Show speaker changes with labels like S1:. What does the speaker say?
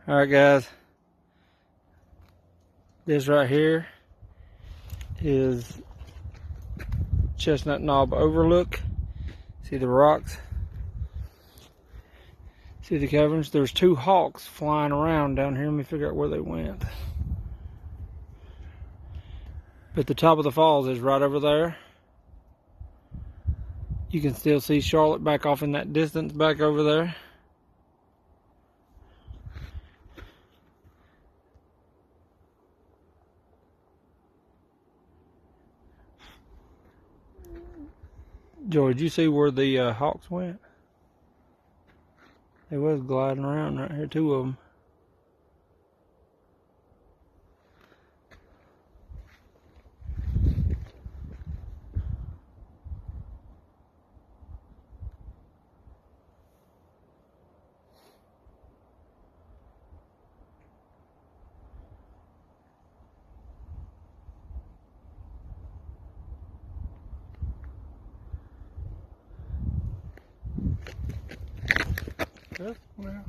S1: Alright guys, this right here is Chestnut Knob Overlook. See the rocks? See the caverns? There's two hawks flying around down here. Let me figure out where they went. But the top of the falls is right over there. You can still see Charlotte back off in that distance back over there. Joey, did you see where the hawks went? They was gliding around right here, two of them. Well.